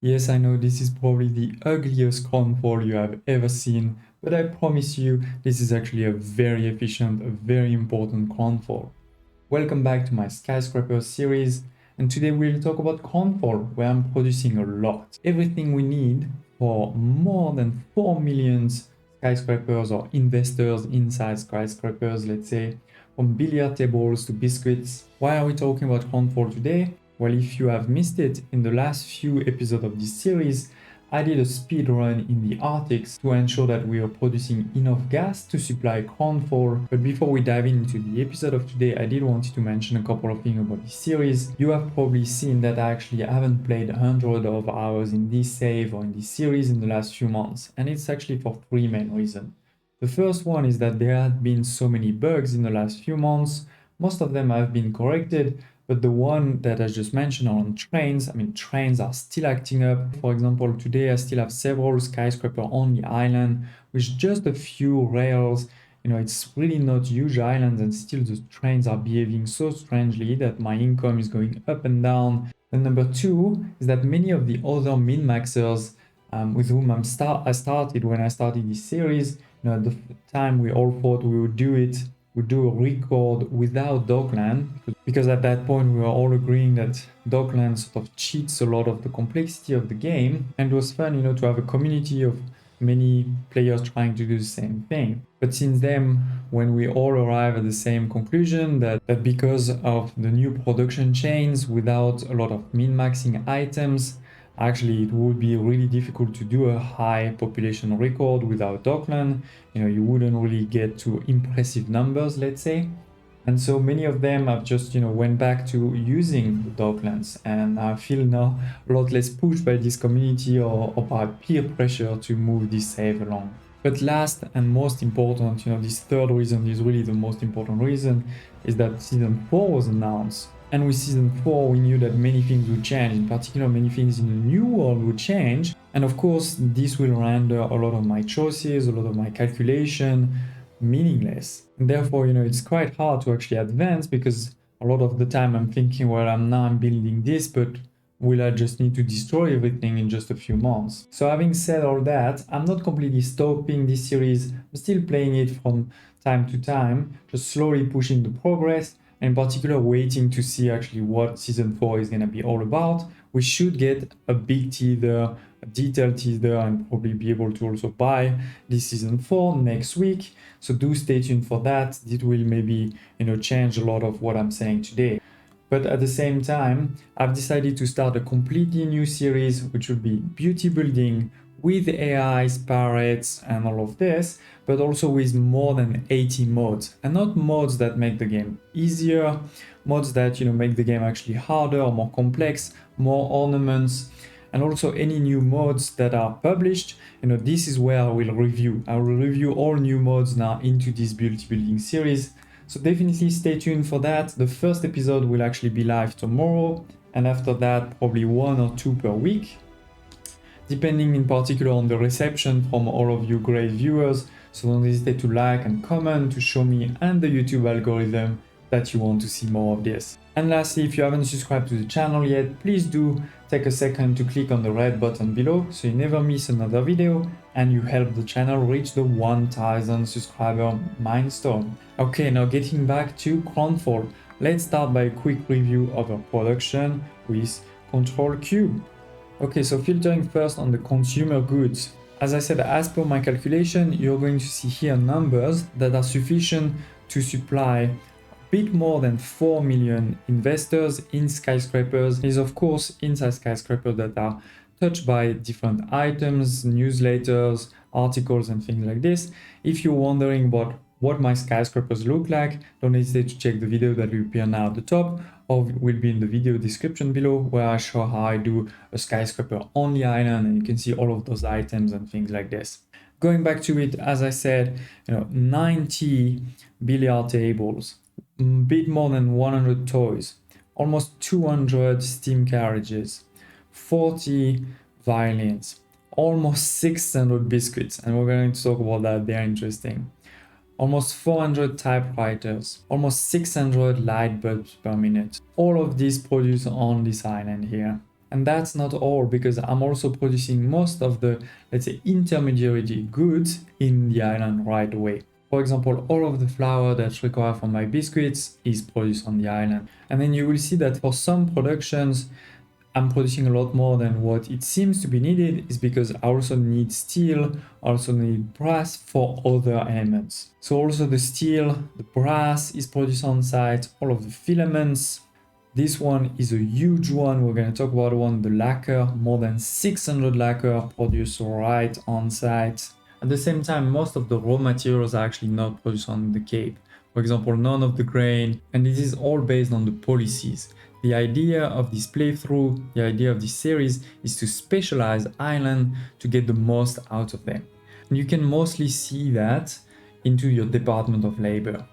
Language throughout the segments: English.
Yes, I know this is probably the ugliest crawl you have ever seen, but I promise you this is actually a very efficient, a very important crawl. Welcome back to my Skyscraper series, and today we'll talk about crawl, where I'm producing a lot. Everything we need for more than 4 million skyscrapers or investors inside skyscrapers, let's say, from billiard tables to biscuits. Why are we talking about crawl today? Well, if you have missed it, in the last few episodes of this series, I did a speed run in the Arctic to ensure that we are producing enough gas to supply Cornfall. But before we dive into the episode of today, I did want to mention a couple of things about this series. You have probably seen that I actually haven't played hundreds of hours in this save or in this series in the last few months, and it's actually for three main reasons. The first one is that there have been so many bugs in the last few months. Most of them have been corrected, but the one that I just mentioned on trains, trains are still acting up. For example, today I still have several skyscraper on the island with just a few rails. It's really not huge islands, and still the trains are behaving so strangely that my income is going up and down. And number two is that many of the other min-maxers with whom I started when I started this series, at the time we all thought we would do a record without Dockland, because at that point we were all agreeing that Dockland sort of cheats a lot of the complexity of the game, and it was fun, to have a community of many players trying to do the same thing. But since then, when we all arrive at the same conclusion that because of the new production chains without a lot of min-maxing items, actually it would be really difficult to do a high population record without Dockland. You wouldn't really get to impressive numbers, let's say. And so many of them have just went back to using the Docklands, and I feel now a lot less pushed by this community or by peer pressure to move this save along. But last and most important, this third reason is really the most important reason, is that Season 4 was announced. And with Season 4, we knew that many things would change, in particular many things in the new world would change. And of course, this will render a lot of my choices, a lot of my calculation meaningless. And therefore, it's quite hard to actually advance, because a lot of the time I'm thinking, well, I'm building this, but will I just need to destroy everything in just a few months? So having said all that, I'm not completely stopping this series. I'm still playing it from time to time, just slowly pushing the progress, and in particular waiting to see actually what Season 4 is going to be all about. We should get a big teaser, a detailed teaser, and probably be able to also buy this Season 4 next week. So do stay tuned for that. It will maybe, change a lot of what I'm saying today. But at the same time, I've decided to start a completely new series, which will be beauty building with AIs, parrots, and all of this, but also with more than 80 mods. And not mods that make the game easier, mods that make the game actually harder or more complex, more ornaments, and also any new mods that are published. This is where I will review. I will review all new mods now into this beauty building series. So definitely stay tuned for that. The first episode will actually be live tomorrow, and after that probably 1 or 2 per week, depending in particular on the reception from all of you great viewers. So don't hesitate to like and comment to show me and the YouTube algorithm that you want to see more of this. And lastly, if you haven't subscribed to the channel yet, please do take a second to click on the red button below so you never miss another video, and you help the channel reach the 1000 subscriber milestone. Okay, now getting back to Crawl. Let's start by a quick review of our production with Control Q. Okay, so filtering first on the consumer goods. As I said, as per my calculation, you're going to see here numbers that are sufficient to supply a bit more than 4 million investors in skyscrapers. These, of course, inside skyscrapers that are touched by different items, newsletters, articles, and things like this. If you're wondering about what my skyscrapers look like, don't hesitate to check the video that will appear now at the top, or will be in the video description below, where I show how I do a skyscraper on the island, and you can see all of those items and things like this. Going back to it, as I said, 90 billiard tables, a bit more than 100 toys, almost 200 steam carriages, 40 violins, almost 600 biscuits, and we're going to talk about that, they're interesting. Almost 400 typewriters, almost 600 light bulbs per minute. All of these produced on this island here. And that's not all, because I'm also producing most of the, let's say, intermediary goods in the island right away. For example, all of the flour that's required for my biscuits is produced on the island. And then you will see that for some productions, I'm producing a lot more than what it seems to be needed, is because I also need steel, I also need brass for other elements. So also the steel, the brass is produced on site, all of the filaments. This one is a huge one. We're going to talk about one, the lacquer, more than 600 lacquer produced right on site. At the same time, most of the raw materials are actually not produced on the Cape. For example, none of the grain, and this is all based on the policies. The idea of this playthrough, the idea of this series, is to specialize island to get the most out of them. And you can mostly see that into your Department of Labor.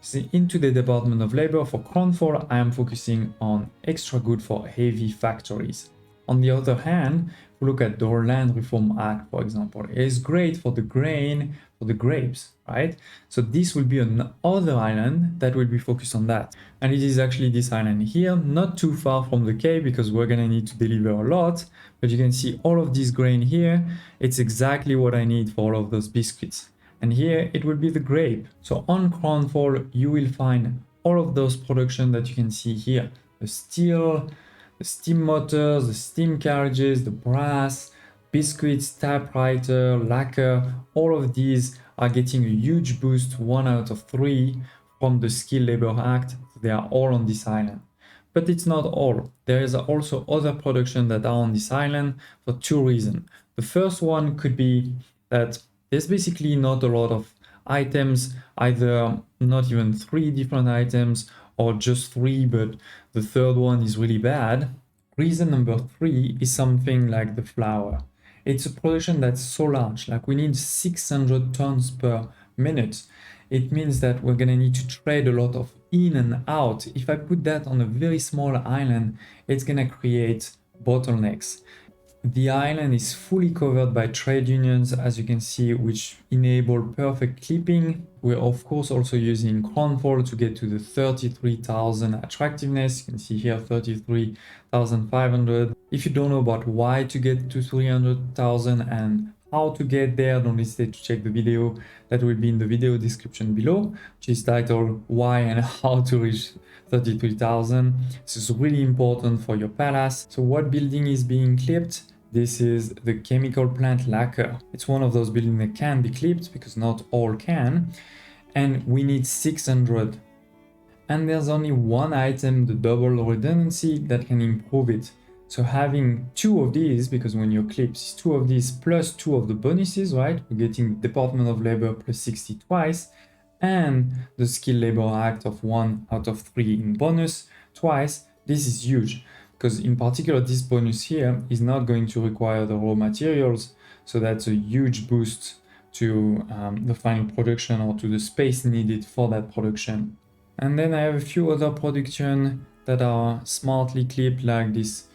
So into the Department of Labor for Crownfall, I am focusing on extra good for heavy factories. On the other hand, if we look at the Land Reform Act, for example, it is great for the grain, for the grapes, right? So this will be another island that will be focused on that. And it is actually this island here, not too far from the Cape, because we're gonna need to deliver a lot, but you can see all of this grain here. It's exactly what I need for all of those biscuits. And here it will be the grape. So on Crownfall, you will find all of those production that you can see here. The steel, the steam motors, the steam carriages, the brass, biscuits, typewriter, lacquer, all of these are getting a huge boost, 1 out of 3 from the Skilled Labor Act. They are all on this island. But it's not all. There is also other production that are on this island for 2 reasons. The first one could be that there's basically not a lot of items, either not even 3 different items or just 3, but the third one is really bad. Reason number 3 is something like the flour. It's a production that's so large, like we need 600 tons per minute. It means that we're gonna need to trade a lot of in and out. If I put that on a very small island, it's gonna create bottlenecks. The island is fully covered by trade unions, as you can see, which enable perfect clipping. We're of course also using Crownfall to get to the 33,000 attractiveness. You can see here 33,500. If you don't know about why to get to 300,000 and how to get there, don't hesitate to check the video that will be in the video description below, which is titled Why and How to Reach 33,000. This is really important for your palace. So what building is being clipped? This is the chemical plant lacquer. It's one of those buildings that can be clipped because not all can. And we need 600. And there's only one item, the double redundancy, that can improve it. So having 2 of these, because when your clips is 2 of these plus 2 of the bonuses, right? We're getting Department of Labor plus 60 twice, and the Skilled Labor Act of 1 out of 3 in bonus twice. This is huge, because in particular this bonus here is not going to require the raw materials, so that's a huge boost to the final production or to the space needed for that production. And then I have a few other production that are smartly clipped, like this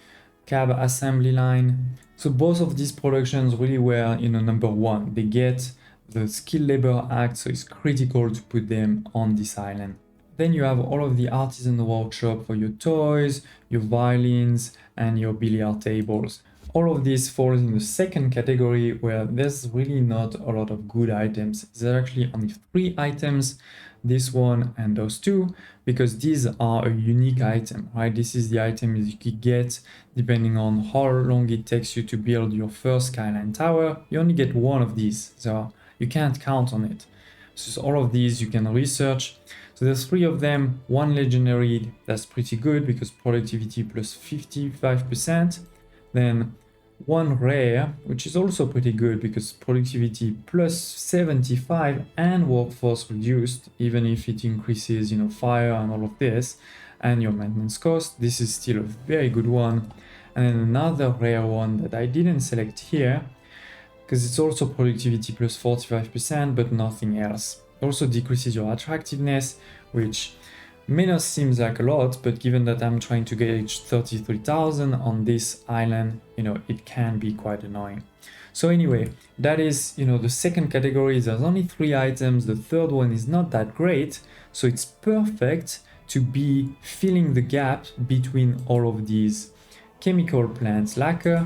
cab assembly line. So both of these productions really were number 1. They get the Skilled Labor Act, so it's critical to put them on this island. Then you have all of the artisan workshop for your toys, your violins, and your billiard tables. All of this falls in the second category, where there's really not a lot of good items. There are actually only 3 items, this one and those 2, because these are a unique item, right? This is the item you could get depending on how long it takes you to build your first Skyline Tower. You only get 1 of these, so you can't count on it. So all of these you can research. So there's 3 of them, 1 legendary, that's pretty good because productivity plus 55%. Then 1 rare, which is also pretty good because productivity plus 75 and workforce reduced, even if it increases, fire and all of this, and your maintenance cost. This is still a very good one. And then another rare one that I didn't select here, because it's also productivity plus 45%, but nothing else. It also decreases your attractiveness, which may not seem like a lot, but given that I'm trying to gauge 33,000 on this island, it can be quite annoying. So anyway, that is, the second category. There's only 3 items. The third one is not that great, so it's perfect to be filling the gap between all of these chemical plants lacquer,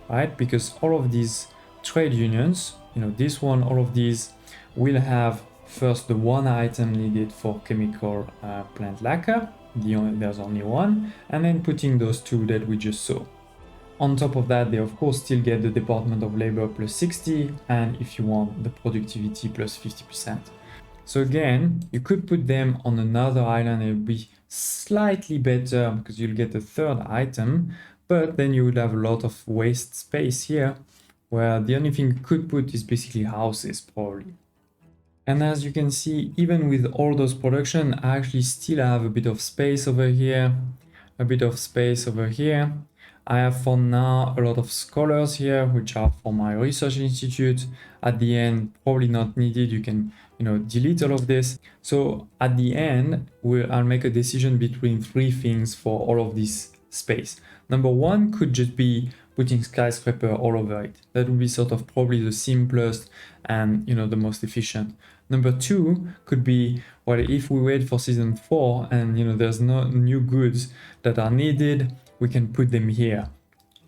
right? Because all of these trade unions, this one, all of these will have first the one item needed for chemical plant lacquer, there's only one, and then putting those two that we just saw. On top of that, they of course still get the Department of Labor plus 60, and if you want, the productivity plus 50%. So again, you could put them on another island, it would be slightly better because you'll get a third item, but then you would have a lot of waste space here, where the only thing you could put is basically houses, probably. And as you can see, even with all those production, I actually still have a bit of space over here, a bit of space over here. I have for now a lot of scholars here, which are for my research institute. At the end, probably not needed. You can, delete all of this. So at the end, I'll make a decision between three things for all of this space. Number one could just be putting Skyscraper all over it. That would be sort of probably the simplest and, the most efficient. Number two could be, well, if we wait for season 4 and, there's no new goods that are needed, we can put them here.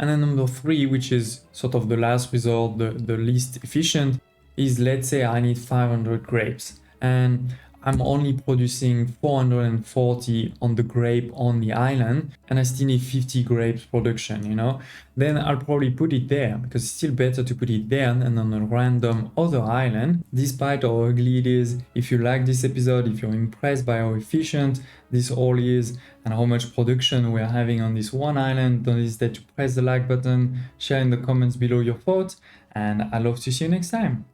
And then number three, which is sort of the last resort, the least efficient, is let's say I need 500 grapes and I'm only producing 440 on the grape on the island and I still need 50 grapes production, then I'll probably put it there because it's still better to put it there than on a random other island. Despite how ugly it is, if you like this episode, if you're impressed by how efficient this all is and how much production we're having on this one island, don't hesitate to press the like button, share in the comments below your thoughts, and I'd love to see you next time.